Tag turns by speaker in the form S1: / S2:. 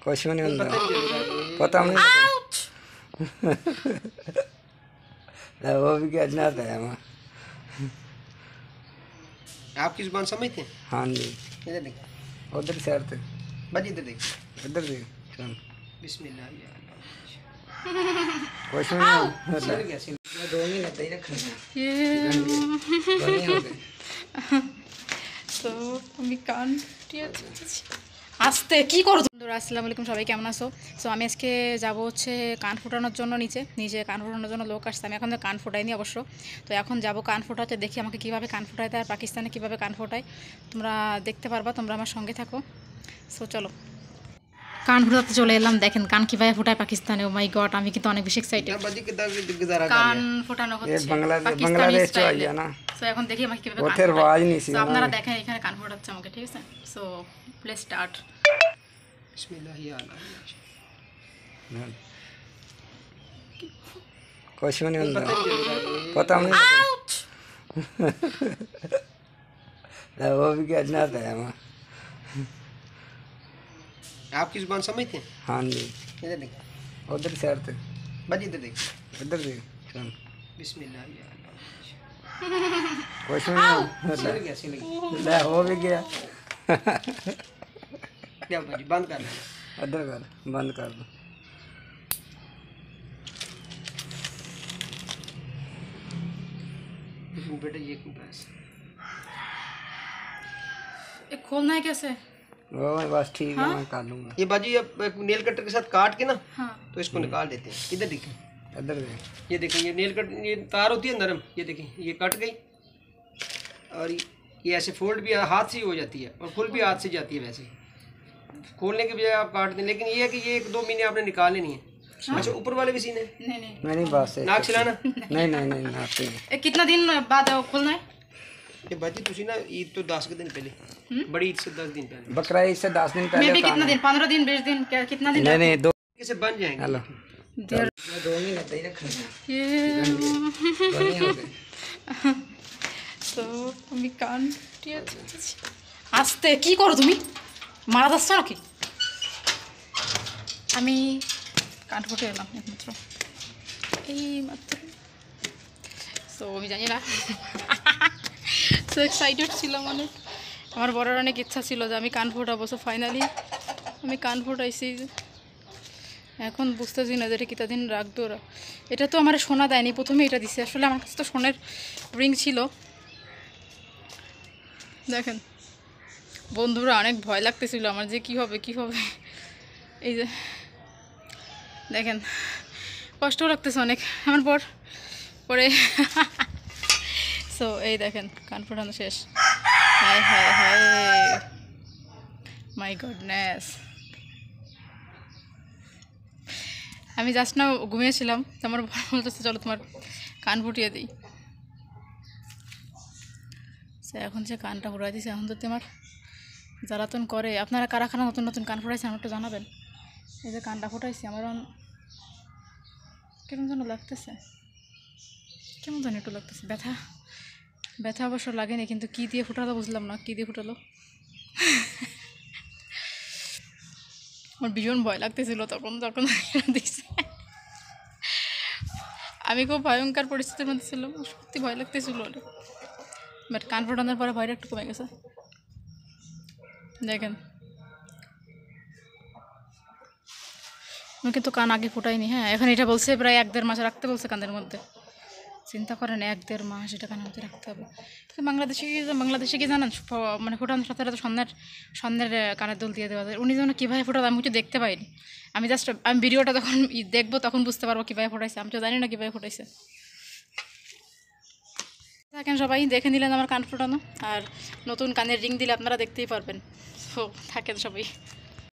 S1: कुछ भी नहीं होता, पता नहीं वो भी क्या अजनात है वहाँ।
S2: आपकी जुबान समझते हैं?
S1: हाँ जी,
S2: इधर देखिए,
S1: उधर से आते
S2: बस इधर देखिए,
S1: इधर से चल
S2: बिस्मिल्लाह या अल्लाह।
S1: कुछ भी नहीं होता।
S2: सिल गया, सिल
S1: मैं 2 मिनट ही रखना
S3: তো আমি কান ফুটিয়ে আসতে কি করো বন্ধুরা? আসসালামু আলাইকুম, সবাই কেমন আছো? সো আমি আজকে যাব হচ্ছে কান ফোটানোর জন্য নিচে কান ফোটানোর জন্য লোক আসছে। আমি এখন তো কান ফোটাইনি অবশ্য, তো এখন যাব কান ফোটাতে, দেখি আমাকে কীভাবে কান ফোটায় আর পাকিস্তানে কীভাবে কান ফোটায় তোমরা দেখতে পারবা, তোমরা আমার সঙ্গে থাকো। সো চলো কান ফোটাতে চলে এলাম। দেখেন কান কীভাবে ফোটায় পাকিস্তানে। ও মাই গড, আমি কিন্তু অনেক বেশি এক্সাইটেড। কান ফোটানো হচ্ছে পাকিস্তানি স্টাইলে। সো এখন দেখি আমাকে কীভাবে কান ফোটায়। সো আপনারা দেখেন এখানে কান ফোটাচ্ছে আমাকে, ঠিক আছে? So place start.
S2: बिस्मिल्लाह या अल्लाह।
S1: कुछ भी नहीं होता, पता नहीं वो भी क्या अजनात है वहाँ।
S2: आपकी जुबान समझते हैं?
S1: हाँ जी,
S2: इधर देखिए,
S1: उधर से आते
S2: बस इधर देखिए,
S1: इधर से चल
S2: बिस्मिल्लाह या अल्लाह।
S1: कुछ भी नहीं
S2: सिल
S1: होता।
S2: गया, सिल गया।
S1: वो भी गया
S2: क्या भाजी बंद कर लें?
S1: अदर कर, बंद कर दो।
S2: बेटा ये बस
S3: ये खोलना है कैसे?
S1: वो बस ठीक है, मैं काट लूँगा।
S2: ये बाजी अब नेल कटर के साथ काट के ना,
S3: हाँ
S2: तो इसको निकाल देते हैं। इधर देखिए,
S1: इधर से
S2: ये देखिए, ये नेल कट, ये तार होती है नरम, ये देखिए ये कट गई, और ये ऐसे फोल्ड भी हाथ से ही हो जाती है और खुल भी हाथ से जाती है। वैसे खोलने के बजाय आप काट दें, लेकिन ये है कि ये 1-2 महीने आपने निकालने नहीं है। अच्छा, ऊपर वाले भी सीने?
S3: नहीं
S1: बस
S2: नाक छिलाना?
S1: नहीं नाते
S3: ये कितना दिन बाद खोलना है?
S2: ये बाजी तुसी ना ईद तो 10 के दिन पहले, बड़ी ईद से 10 दिन पहले,
S1: बकरा ईद से 10 दिन
S3: मैं
S1: पहले
S3: भी कितना दिन, 15 दिन 20 दिन क्या कितना दिन?
S1: नहीं 2
S2: कैसे बन जाएंगे?
S1: हेलो
S3: देर
S1: 2 मिनट ही रखना
S3: ये
S1: बनी हो गई।
S3: তো আমি কান ফুটিয়ে আসতে কি করো তুমি? মারা যাচ্ছ নাকি? আমি কান ফুটে এলাম একমাত্র এই মাত্র। সো আমি জানি না, সো এক্সাইটেড ছিলাম অনেক। আমার বড়র অনেক ইচ্ছা ছিল যে আমি কান ফোটাবো। সো ফাইনালি আমি কান ফোটাইছি। এখন বুঝতেছি না যে এটা কিতা দিন রাখবে ওরা। এটা তো আমার সোনা দেয়নি, প্রথমে এটা দিছে। আসলে আমার কাছে তো সোনার রিং ছিল। দেখেন বন্ধুরা, অনেক ভয় লাগতেছিল আমার যে কী হবে। এই যে দেখেন কষ্টও লাগতেছে অনেক আমার পরে। সো এই দেখেন কান ফোটানো শেষ। হায় হায় হায়, মাই গডনেস। আমি জাস্ট না ঘুমিয়েছিলাম, আমার বলতেছে চলো তোমার কান ফুটিয়ে দিই। সে এখন যে কানটা ফুটাই দিয়েছে, এখন যদি আমার জ্বালাতন করে। আপনারা কারা কারা নতুন কান ফুটাইছেন আমার একটু জানাবেন। এই যে কানটা ফুটাইছি, আমার কেমন যেন লাগতেছে, কেমন যেন একটু লাগতেছে। ব্যথা অবশ্য লাগেনি, কিন্তু কী দিয়ে ফুটালো বুঝলাম না, কী দিয়ে ফুটালো। আমার ভীষণ ভয় লাগতেছিল তখন দিচ্ছে। আমি খুব ভয়ঙ্কর পরিস্থিতির মধ্যে ছিলাম, সত্যি ভয় লাগতেছিল অনেক। বাট কান ফোটানোর পরে ভয়টা একটু কমে গেছে। দেখেন আমি কিন্তু কান আগে ফোটাইনি। হ্যাঁ, এখন এটা বলছে প্রায় 1-1.5 মাস রাখতে বলছে কানের মধ্যে। চিন্তা করেন 1-1.5 মাস এটা কানের মধ্যে রাখতে হবে। বাংলাদেশে কি জানেন, মানে ফোটানোর সাথে স্বর্ণের কানের দুল দিয়ে দেওয়া যায়। উনি যেন কীভাবে ফোটাবে আমি কিছু দেখতে পাইনি। আমি ভিডিওটা তখন দেখবো, তখন বুঝতে পারবো কীভাবে ফোটাইছে। আমি তো জানি না কীভাবে ফোটাইছে। থাকেন সবাই, দেখে নিলেন আমার কান ফোটানো, আর নতুন কানের রিং দিলে আপনারা দেখতেই পারবেন। সো থাকেন সবাই।